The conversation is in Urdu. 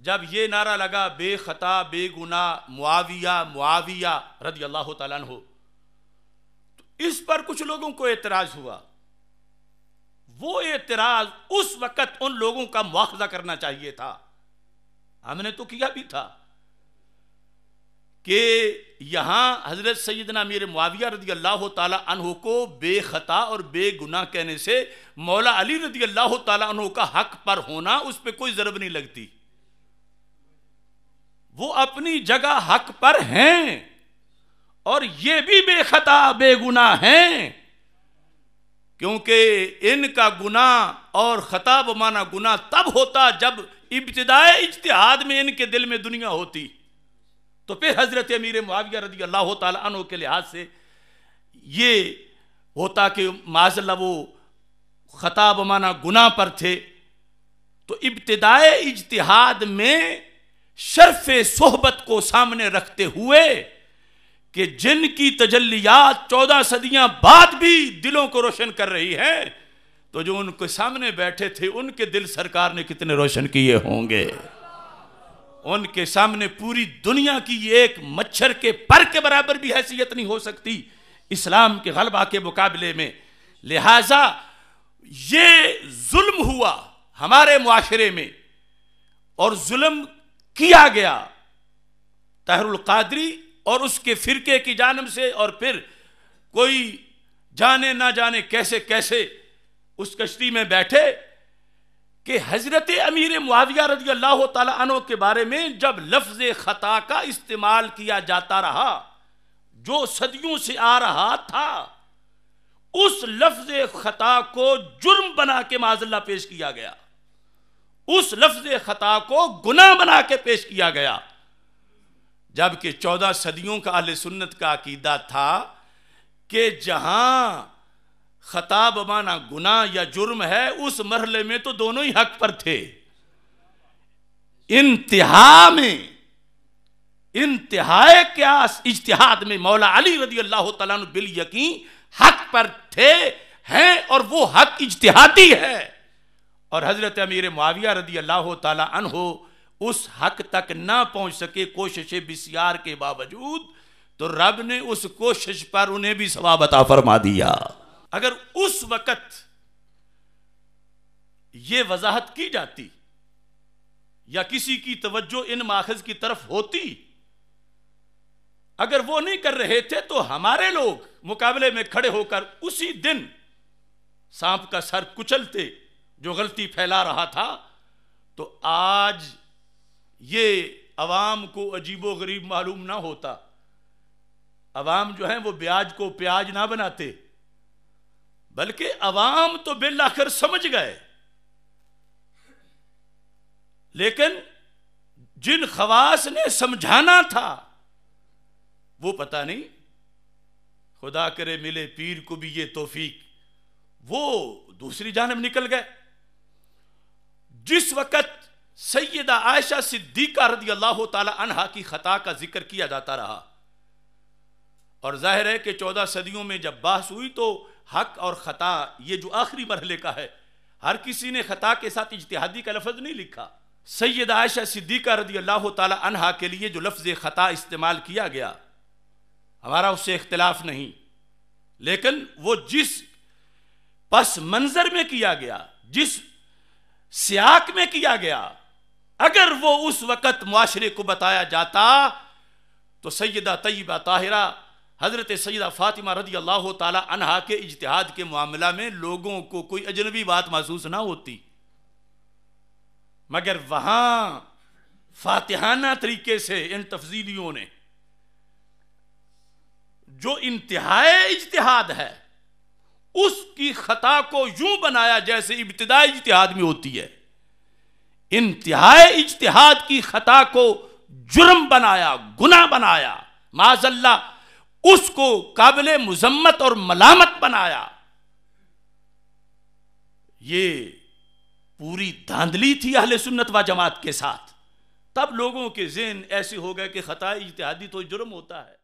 جب یہ نعرہ لگا بے خطا بے گناہ معاویہ معاویہ رضی اللہ تعالیٰ عنہ، تو اس پر کچھ لوگوں کو اعتراض ہوا. وہ اعتراض اس وقت ان لوگوں کا مواخذہ کرنا چاہیے تھا، ہم نے تو کیا بھی تھا، کہ یہاں حضرت سیدنا امیر معاویہ رضی اللہ تعالیٰ عنہ کو بے خطا اور بے گناہ کہنے سے مولا علی رضی اللہ تعالیٰ عنہ کا حق پر ہونا اس پہ کوئی ضرب نہیں لگتی. وہ اپنی جگہ حق پر ہیں اور یہ بھی بے خطا بے گناہ ہیں، کیونکہ ان کا گناہ اور خطا بمانا گناہ تب ہوتا جب ابتدائے اجتہاد میں ان کے دل میں دنیا ہوتی. تو پھر حضرت امیر معاویہ رضی اللہ تعالیٰ عنہ کے لحاظ سے یہ ہوتا کہ معاذ اللہ وہ خطا بمانا گناہ پر تھے. تو ابتدائے اجتہاد میں شرف صحبت کو سامنے رکھتے ہوئے کہ جن کی تجلیات 14 صدیاں بعد بھی دلوں کو روشن کر رہی ہے، تو جو ان کے سامنے بیٹھے تھے ان کے دل سرکار نے کتنے روشن کیے ہوں گے. ان کے سامنے پوری دنیا کی ایک مچھر کے پر کے برابر بھی حیثیت نہیں ہو سکتی اسلام کے غلبہ کے مقابلے میں. لہذا یہ ظلم ہوا ہمارے معاشرے میں اور ظلم کیا گیا طاہر القادری اور اس کے فرقے کی جانب سے، اور پھر کوئی جانے نہ جانے کیسے کیسے اس کشتی میں بیٹھے کہ حضرت امیر معاویہ رضی اللہ تعالیٰ عنہ کے بارے میں جب لفظ خطا کا استعمال کیا جاتا رہا جو صدیوں سے آ رہا تھا، اس لفظ خطا کو جرم بنا کے معاذ اللہ پیش کیا گیا، اس لفظ خطا کو گناہ بنا کے پیش کیا گیا، جبکہ 14 صدیوں کا اہل سنت کا عقیدہ تھا کہ جہاں خطا بمانا گناہ یا جرم ہے اس مرحلے میں تو دونوں ہی حق پر تھے. انتہا میں انتہائے قیاس اجتہاد میں مولا علی رضی اللہ تعالیٰ عنہ بالیقین حق پر تھے ہیں، اور وہ حق اجتہادی ہے. اور حضرت امیر معاویہ رضی اللہ تعالیٰ عنہ اس حق تک نہ پہنچ سکے کوشش بسیار کے باوجود، تو رب نے اس کوشش پر انہیں بھی ثواب عطا فرما دیا. اگر اس وقت یہ وضاحت کی جاتی یا کسی کی توجہ ان ماخذ کی طرف ہوتی، اگر وہ نہیں کر رہے تھے تو ہمارے لوگ مقابلے میں کھڑے ہو کر اسی دن سانپ کا سر کچلتے جو غلطی پھیلا رہا تھا. تو آج یہ عوام کو عجیب و غریب معلوم نہ ہوتا. عوام جو ہیں وہ بیاج کو پیاج نہ بناتے، بلکہ عوام تو بالآخر سمجھ گئے، لیکن جن خواص نے سمجھانا تھا وہ پتہ نہیں، خدا کرے ملے پیر کو بھی یہ توفیق، وہ دوسری جانب نکل گئے. جس وقت سیدہ عائشہ صدیقہ رضی اللہ تعالی عنہا کی خطا کا ذکر کیا جاتا رہا، اور ظاہر ہے کہ 14 صدیوں میں جب بحث ہوئی تو حق اور خطا یہ جو آخری مرحلے کا ہے، ہر کسی نے خطا کے ساتھ اجتہادی کا لفظ نہیں لکھا. سیدہ عائشہ صدیقہ رضی اللہ تعالی عنہا کے لیے جو لفظ خطا استعمال کیا گیا ہمارا اس سے اختلاف نہیں، لیکن وہ جس پس منظر میں کیا گیا، جس سیاق میں کیا گیا، اگر وہ اس وقت معاشرے کو بتایا جاتا تو سیدہ طیبہ طاہرہ حضرت سیدہ فاطمہ رضی اللہ تعالی عنہا کے اجتہاد کے معاملہ میں لوگوں کو کوئی اجنبی بات محسوس نہ ہوتی. مگر وہاں فاتحانہ طریقے سے ان تفضیلیوں نے جو انتہائی اجتہاد ہے اس کی خطا کو یوں بنایا جیسے ابتدائی اجتہاد میں ہوتی ہے. انتہائی اجتہاد کی خطا کو جرم بنایا، گناہ بنایا، معاذ اللہ اس کو قابل مذمت اور ملامت بنایا. یہ پوری دھاندلی تھی اہل سنت و جماعت کے ساتھ. تب لوگوں کے ذہن ایسے ہو گئے کہ خطا اجتہادی تو جرم ہوتا ہے.